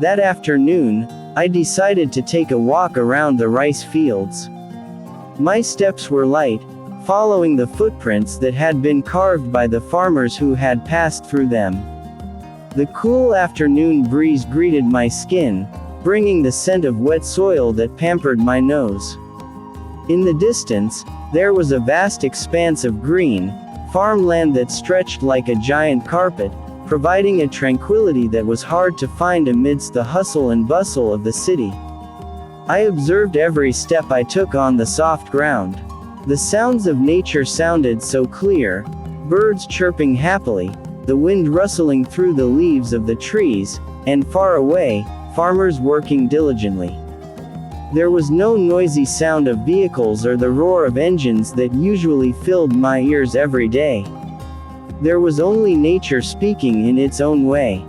That afternoon, I decided to take a walk around the rice fields. My steps were light, following the footprints that had been carved by the farmers who had passed through them. The cool afternoon breeze greeted my skin, bringing the scent of wet soil that pampered my nose. In the distance, there was a vast expanse of green, farmland that stretched like a giant carpet, providing a tranquility that was hard to find amidst the hustle and bustle of the city. I observed every step I took on the soft ground. The sounds of nature sounded so clear, birds chirping happily, the wind rustling through the leaves of the trees, and far away, farmers working diligently. There was no noisy sound of vehicles or the roar of engines that usually filled my ears every day. There was only nature speaking in its own way.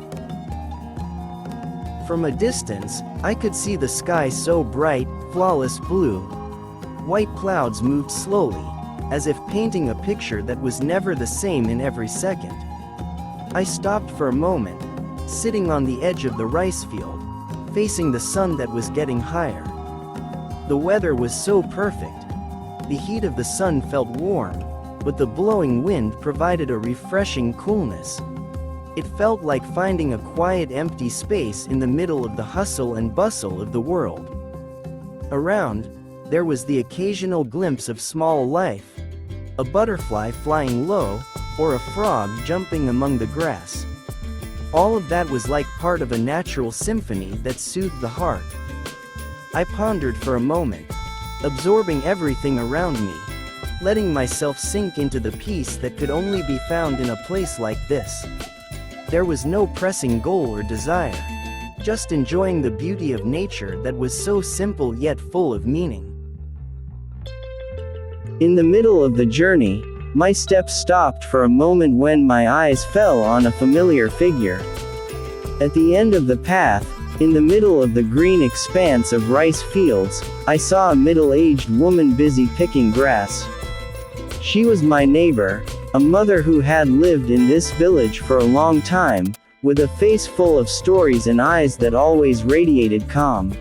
From a distance, I could see the sky so bright, flawless blue. White clouds moved slowly, as if painting a picture that was never the same in every second. I stopped for a moment, sitting on the edge of the rice field, facing the sun that was getting higher. The weather was so perfect. The heat of the sun felt warm, but the blowing wind provided a refreshing coolness. It felt like finding a quiet empty space in the middle of the hustle and bustle of the world. Around, there was the occasional glimpse of small life, a butterfly flying low, or a frog jumping among the grass. All of that was like part of a natural symphony that soothed the heart. I pondered for a moment, absorbing everything around me, letting myself sink into the peace that could only be found in a place like this. There was no pressing goal or desire, just enjoying the beauty of nature that was so simple yet full of meaning. In the middle of the journey, my steps stopped for a moment when my eyes fell on a familiar figure. At the end of the path, in the middle of the green expanse of rice fields, I saw a middle-aged woman busy picking grass. She was my neighbor, a mother who had lived in this village for a long time, with a face full of stories and eyes that always radiated calm.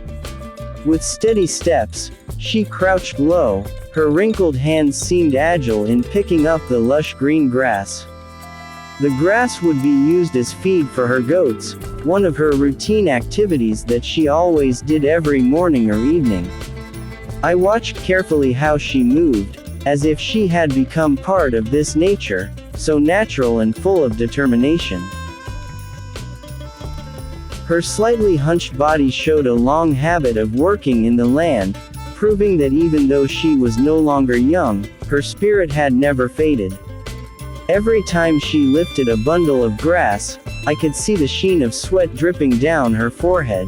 With steady steps, she crouched low, her wrinkled hands seemed agile in picking up the lush green grass. The grass would be used as feed for her goats, one of her routine activities that she always did every morning or evening. I watched carefully how she moved, as if she had become part of this nature, so natural and full of determination. Her slightly hunched body showed a long habit of working in the land, proving that even though she was no longer young, her spirit had never faded. Every time she lifted a bundle of grass, I could see the sheen of sweat dripping down her forehead.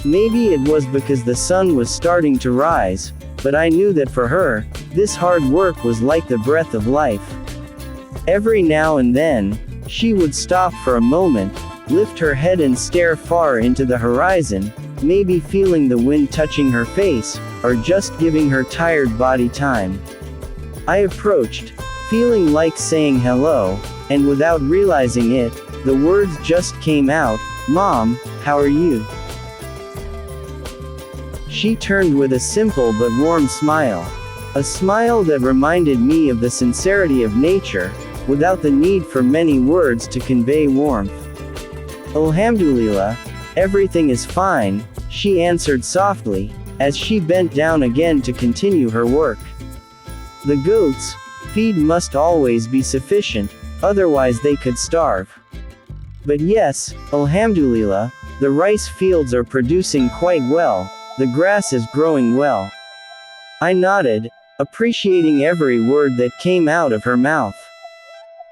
Maybe it was because the sun was starting to rise, but I knew that for her, this hard work was like the breath of life. Every now and then, she would stop for a moment, lift her head and stare far into the horizon, maybe feeling the wind touching her face, or just giving her tired body time. I approached, feeling like saying hello, and without realizing it, the words just came out, "Mom, how are you?" She turned with a simple but warm smile. A smile that reminded me of the sincerity of nature, without the need for many words to convey warmth. "Alhamdulillah, everything is fine," she answered softly, as she bent down again to continue her work. "The goats' feed must always be sufficient, otherwise they could starve. But yes, Alhamdulillah, the rice fields are producing quite well, the grass is growing well." I nodded, appreciating every word that came out of her mouth.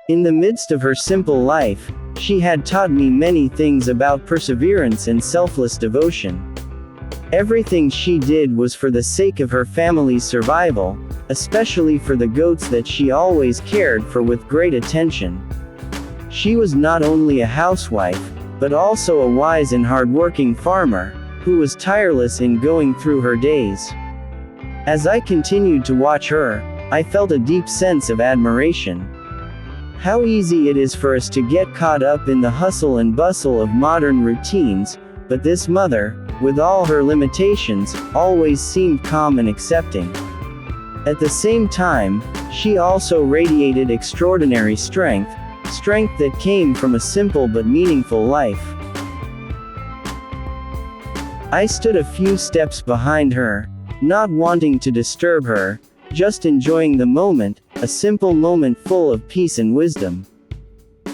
In the midst of her simple life, she had taught me many things about perseverance and selfless devotion. Everything she did was for the sake of her family's survival, especially for the goats that she always cared for with great attention. She was not only a housewife, but also a wise and hardworking farmer, who was tireless in going through her days. As I continued to watch her, I felt a deep sense of admiration. How easy it is for us to get caught up in the hustle and bustle of modern routines, but this mother, with all her limitations, always seemed calm and accepting. At the same time, she also radiated extraordinary strength that came from a simple but meaningful life. I stood a few steps behind her, not wanting to disturb her, just enjoying the moment, a simple moment full of peace and wisdom.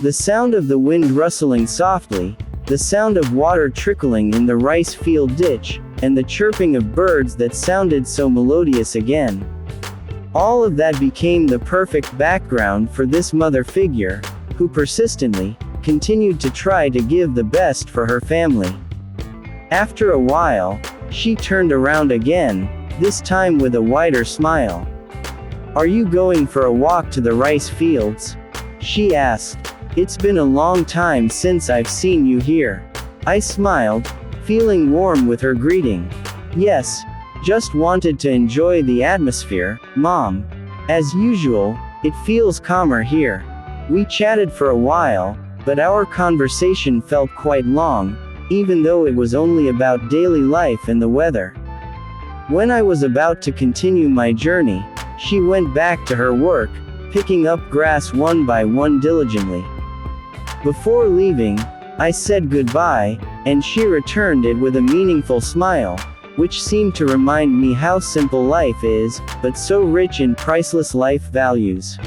The sound of the wind rustling softly, the sound of water trickling in the rice field ditch, and the chirping of birds that sounded so melodious again. All of that became the perfect background for this mother figure, who persistently continued to try to give the best for her family. After a while, she turned around again, this time with a wider smile. "Are you going for a walk to the rice fields?" she asked. "It's been a long time since I've seen you here." I smiled, feeling warm with her greeting. "Yes, just wanted to enjoy the atmosphere, Mom. As usual, it feels calmer here." We chatted for a while, but our conversation felt quite long, even though it was only about daily life and the weather. When I was about to continue my journey, she went back to her work, picking up grass one by one diligently. Before leaving, I said goodbye, and she returned it with a meaningful smile, which seemed to remind me how simple life is, but so rich in priceless life values.